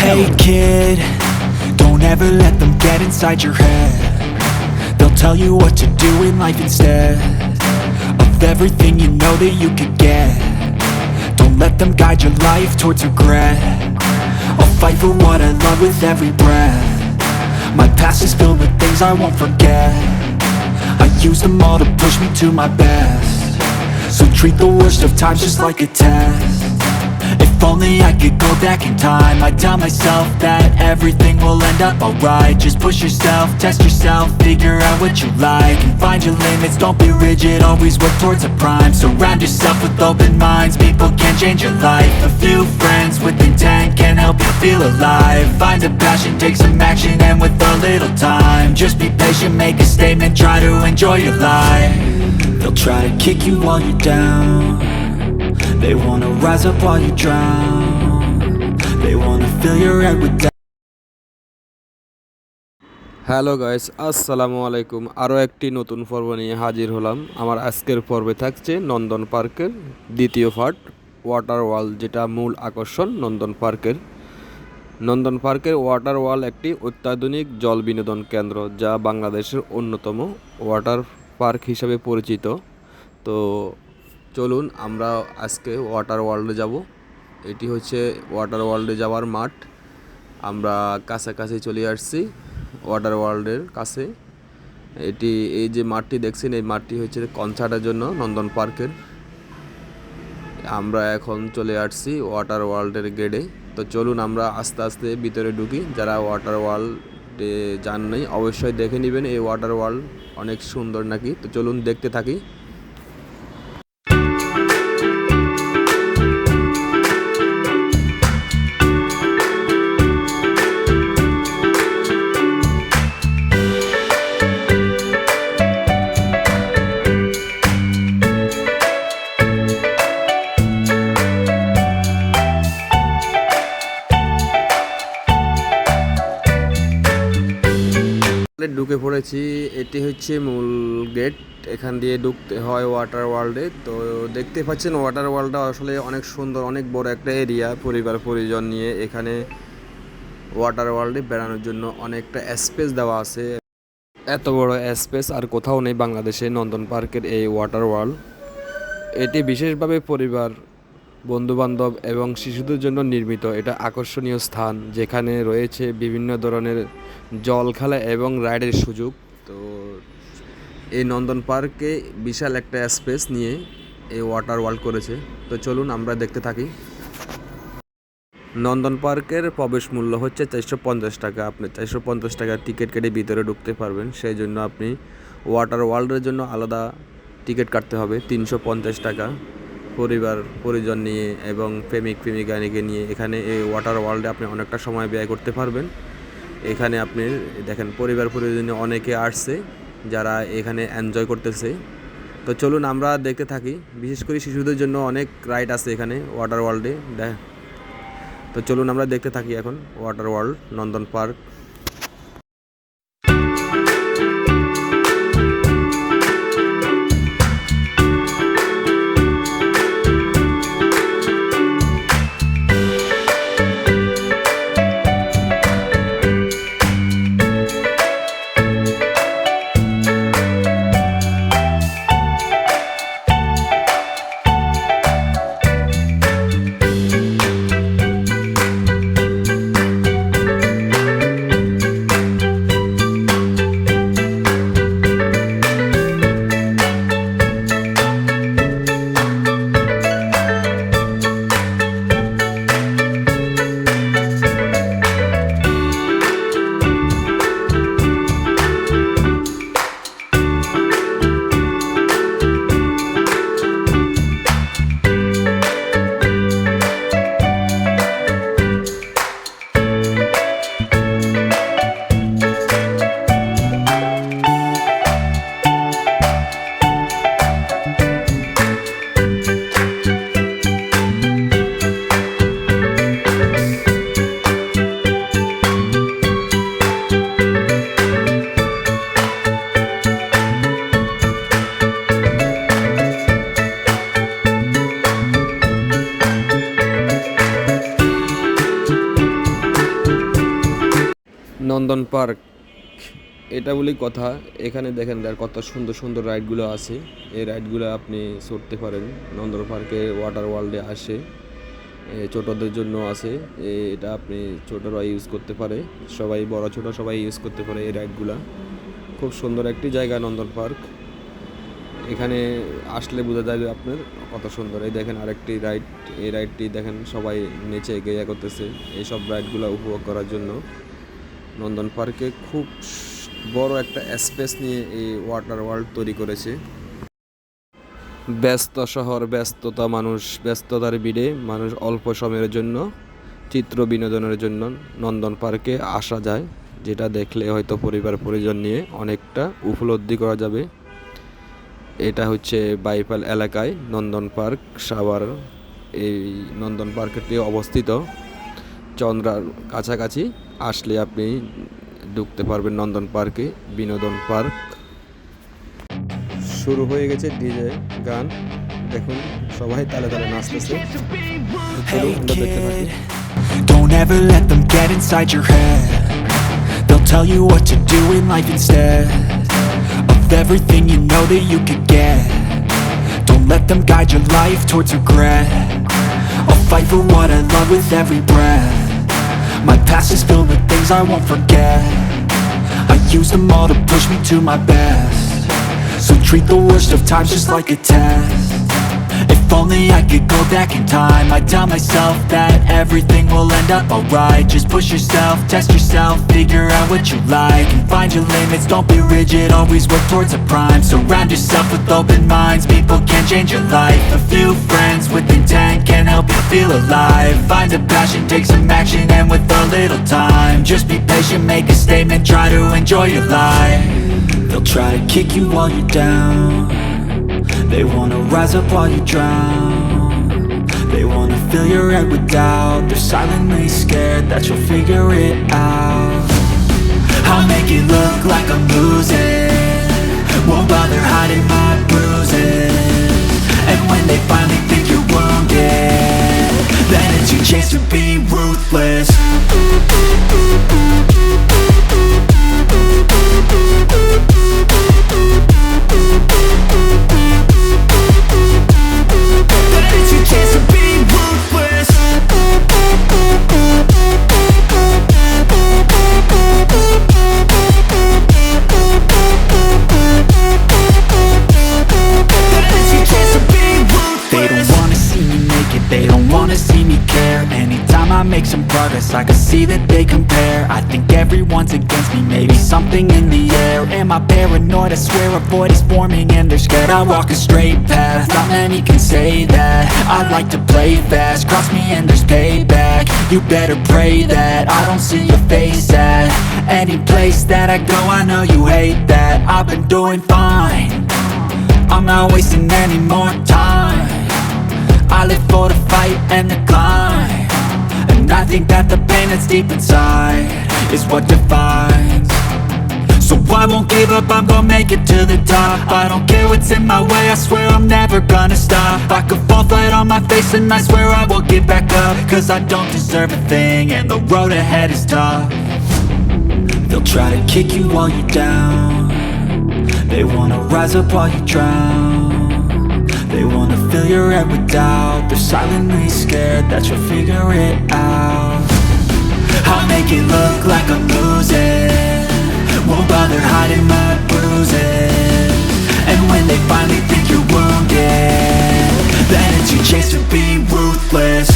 Hey kid, don't ever let them get inside your head. They'll tell you what to do in life instead of everything you know that you could get. Don't let them guide your life towards regret. I'll fight for what I love with every breath. My past is filled with things I won't forget. I use them all to push me to my best. So treat the worst of times just like a test. If only I could go back in time, I'd tell myself that everything will end up alright. Just push yourself, test yourself, figure out what you like, and find your limits, don't be rigid, always work towards a prime. Surround yourself with open minds, people can change your life. A few friends with intent can help you feel alive. Find a passion, take some action, and with a little time, just be patient, make a statement, try to enjoy your life. They'll try to kick you while you're down. They wanna rise up while you drown. They wanna fill your head with doubt. Hello guys, আসসালামু আলাইকুম। আরও একটি নতুন পর্ব নিয়ে হাজির হলাম। আমার আজকের পর্বে থাকছে নন্দন পার্কের দ্বিতীয় পার্ট, ওয়াটার ওয়াল, যেটা মূল আকর্ষণ নন্দন পার্কের। নন্দন পার্কের ওয়াটার ওয়াল একটি অত্যাধুনিক জল বিনোদন কেন্দ্র, যা বাংলাদেশের অন্যতম ওয়াটার পার্ক হিসাবে পরিচিত। তো চলুন আমরা আজকে ওয়াটার ওয়ার্ল্ডে যাব। এটি হচ্ছে ওয়াটার ওয়ার্ল্ডে যাওয়ার মাঠ। আমরা কাছাকাছি চলে আসছি ওয়াটার ওয়ার্ল্ডের কাছে। এই যে মাঠটি দেখছেন, এই মাঠটি হচ্ছে কনসার্টের জন্য নন্দন পার্কের। আমরা এখন চলে আসছি ওয়াটার ওয়ার্ল্ডের গেটে। তো চলুন আমরা আস্তে আস্তে ভিতরে ঢুকি। যারা ওয়াটার ওয়ার্ল্ডে যান নাই অবশ্যই দেখে নেবেন, এই ওয়াটার ওয়ার্ল্ড অনেক সুন্দর নাকি। তো চলুন দেখতে থাকি। ঢুকে পড়েছি। এটি হচ্ছে মূল গেট, এখান দিয়ে ঢুকতে হয় ওয়াটার ওয়ার্ল্ডে। তো দেখতে পাচ্ছেন ওয়াটার ওয়ার্ল্ডটা আসলে অনেক সুন্দর, অনেক বড় একটা এরিয়া। পরিবার পরিজন নিয়ে এখানে ওয়াটার ওয়ার্ল্ডে বেড়ানোর জন্য অনেকটা স্পেস দেওয়া আছে। এত বড় স্পেস আর কোথাও নেই বাংলাদেশে, নন্দন পার্কের এই ওয়াটার ওয়ার্ল্ড। এটি বিশেষভাবে পরিবার, বন্ধুবান্ধব এবং শিশুদের জন্য নির্মিত। এটা আকর্ষণীয় স্থান, যেখানে রয়েছে বিভিন্ন ধরনের জল খেলা এবং রাইডের সুযোগ। তো এই নন্দন পার্কে বিশাল একটা স্পেস নিয়ে এই ওয়াটার ওয়ার্ল্ড করেছে। তো চলুন আমরা দেখতে থাকি। নন্দন পার্কের প্রবেশ মূল্য হচ্ছে 450 টাকা। আপনি 450 টাকার টিকিট কেটে ভিতরে ঢুকতে পারবেন। সেই জন্য আপনি ওয়াটার ওয়ার্ল্ডের জন্য আলাদা টিকিট কাটতে হবে 350 টাকা। পরিবার পরিজন নিয়ে এবং প্রেমিকাকে নিয়ে এখানে এই ওয়াটার ওয়ার্ল্ডে আপনি অনেকটা সময় ব্যয় করতে পারবেন। এখানে আপনি দেখেন পরিবার পরিজনে অনেকে আসছে, যারা এখানে এনজয় করতেছে। তো চলুন আমরা দেখতে থাকি। বিশেষ করে শিশুদের জন্য অনেক রাইড আছে এখানে ওয়াটার ওয়ার্ল্ডে। তো চলুন আমরা দেখতে থাকি এখন ওয়াটার ওয়ার্ল্ড নন্দন পার্ক। নন্দন পার্ক এটা বলি কথা, এখানে দেখেন কত সুন্দর সুন্দর রাইডগুলো আছে। এই রাইডগুলো আপনি চড়তে পারেন। নন্দন পার্কে ওয়াটার ওয়ার্ল্ডে আসে, ছোটদের জন্য আছে। এটা আপনি ছোটরা ইউজ করতে পারে, সবাই বড় ছোট সবাই ইউজ করতে পারে এই রাইডগুলা। খুব সুন্দর একটি জায়গা নন্দন পার্ক। এখানে আসলে বোঝা যাবে আপনার কত সুন্দর। এই দেখেন আরেকটি রাইড, এই রাইডটি দেখেন সবাই নিচে গেয়া করতেছে। এইসব রাইডগুলো উপভোগ করার জন্য নন্দন পার্কে খুব বড় একটা স্পেস নিয়ে এই ওয়াটার ওয়ার্ল্ড তৈরি করেছে। ব্যস্ত শহর, ব্যস্ততা মানুষ, ব্যস্ততার ভিড়ে মানুষ অল্প সময়ের জন্য চিত্র বিনোদনের জন্য নন্দন পার্কে আসা যায়, যেটা দেখলে হয়তো পরিবার পরিজন নিয়ে অনেকটা উপলব্ধি করা যাবে। এটা হচ্ছে বাইপাল এলাকায় নন্দন পার্ক সাভার। এই নন্দন পার্কটি অবস্থিত চন্দ্রার কাছাকাছি। আসলে আপনি ঢুকতে পারবেন নন্দন পার্কে। বিনোদন পার্ক শুরু হয়ে গেছে, ডিজে গান দেখুন, সবাই তালে তালে নাচতেছে। Hey kid, don't ever let them get inside your head. They'll tell you what to do in life instead of everything you know that you could get. Don't let them guide your life towards regret. I'll fight for what I love with every breath. My past is filled with things I won't forget. I use them all to push me to my best. So treat the worst of times just like a test. If only I could go back in time, I'd tell myself that everything will end up alright. Just push yourself, test yourself, figure out what you like, and find your limits, don't be rigid, always work towards a prime. Surround yourself with open minds, people can change your life. A few friends with intent can help you feel alive. Find a passion, take some action, and with a little time, just be patient, make a statement, try to enjoy your life. They'll try to kick you while you're down. They wanna rise up while you drown. They wanna fill your head with doubt. They're silently scared that you'll figure it out. I'll make it look like I'm losing, won't bother hiding my bruises. And when they finally think you're wounded, then it's your chance to be ruthless. They don't wanna see me care. Anytime I make some progress, I can see that they compare. I think everyone's against me, maybe something in the air. Am I paranoid? I swear a void is forming and they're scared. I walk a straight path, not many can say that. I like to play fast, cross me and there's payback. You better pray that I don't see your face at any place that I go. I know you hate that. I've been doing fine, I'm not wasting any more time. I live for the fight and the climb, and I think that the pain that's deep inside is what defines. So I won't give up, I'm gonna make it to the top. I don't care what's in my way, I swear I'm never gonna stop. I could fall flat on my face and I swear I will get back up, cause I don't deserve a thing and the road ahead is tough. They'll try to kick you while you're down. They wanna rise up while you drown. They wanna fill your head with doubt. They're silently scared that you'll figure it out. I'll make it look like I'm losing, won't bother hiding my bruises. And when they finally think you're wounded, then it's your chance to be ruthless.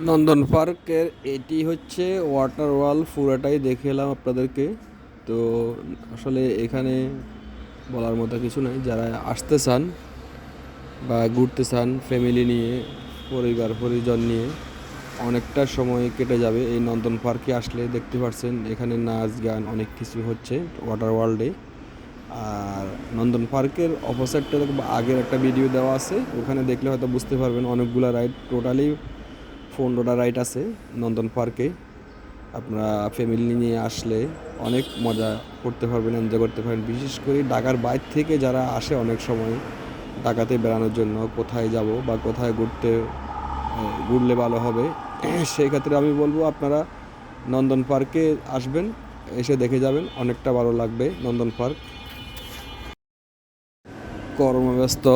নন্দন পার্কের এটি হচ্ছে water world, পুরোটাই দেখে এলাম আপনাদেরকে। তো আসলে এখানে বলার মতো কিছু নাই। যারা আসতে চান বা ঘুরতে চান ফ্যামিলি নিয়ে, পরিবার পরিজন নিয়ে, অনেকটা সময় কেটে যাবে এই নন্দন পার্কে আসলে। দেখতে পাচ্ছেন এখানে নাচ গান অনেক কিছু হচ্ছে ওয়াটার ওয়ার্ল্ডে। আর নন্দন পার্কের অপোসাইডটা আগের একটা ভিডিও দেওয়া আছে, ওখানে দেখলে হয়তো বুঝতে পারবেন। অনেকগুলো রাইড, টোটালি 15টা রাইড আছে নন্দন পার্কে। আপনারা ফ্যামিলি নিয়ে আসলে অনেক মজা করতে পারবেন, এনজয় করতে পারবেন। বিশেষ করে ঢাকার বাইরে থেকে যারা আসে অনেক সময় ঢাকাতে বেড়ানোর জন্য, কোথায় যাব বা কোথায় ঘুরলে ভালো হবে, সেই ক্ষেত্রে আমি বলবো আপনারা নন্দন পার্কে আসবেন, এসে দেখে যাবেন, অনেকটা ভালো লাগবে নন্দন পার্ক। কর্মব্যস্ত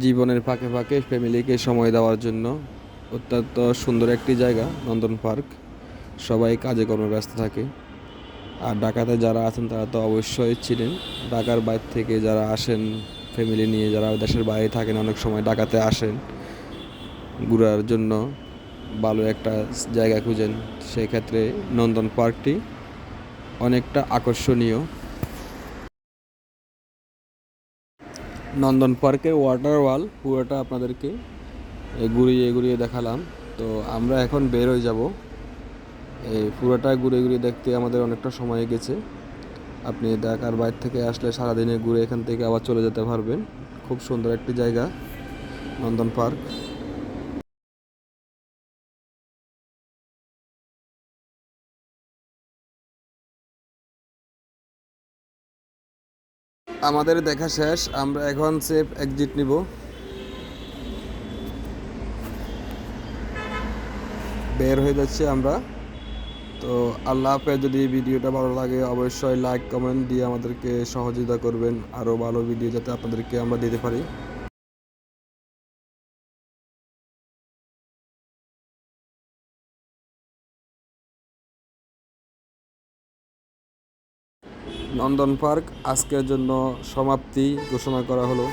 জীবনের ফাঁকে ফাঁকে ফ্যামিলিকে সময় দেওয়ার জন্য অত্যন্ত সুন্দর একটি জায়গা নন্দন পার্ক। সবাই কাজে কর্মে ব্যস্ত থাকে। আর ঢাকাতে যারা আছেন তারা তো অবশ্যই চিনেন। ঢাকার বাইরে থেকে যারা আসেন ফ্যামিলি নিয়ে, যারা দেশের বাইরে থাকেন অনেক সময় ঢাকাতে আসেন ঘোরার জন্য, ভালো একটা জায়গা খুঁজেন, সেক্ষেত্রে নন্দন পার্কটি অনেকটা আকর্ষণীয়। নন্দন পার্কের ওয়াটার ওয়াল পুরোটা আপনাদেরকে ঘুরিয়ে ঘুরিয়ে দেখালাম। তো আমরা এখন বের হয়ে যাব। এই পুরোটা ঘুরে ঘুরে দেখতে আমাদের অনেকটা সময় গেছে। আপনি ঢাকার বাইরে থেকে আসলে সারাদিনে ঘুরে এখান থেকে আবার চলে যেতে পারবেন। খুব সুন্দর একটি জায়গা নন্দন পার্ক। আমাদের দেখা শেষ, আমরা এখন সেফ এক্সিট নিব। বের হয়ে যাচ্ছি আমরা। তো আল্লাহ হাফেজ। যদি ভিডিওটা ভালো লাগে অবশ্যই লাইক কমেন্ট দিয়ে আমাদেরকে সহযোগিতা করবেন, আরও ভালো ভিডিও যাতে আপনাদেরকে আমরা দিতে পারি। নন্দন পার্ক আজকের জন্য সমাপ্তি ঘোষণা করা হলো।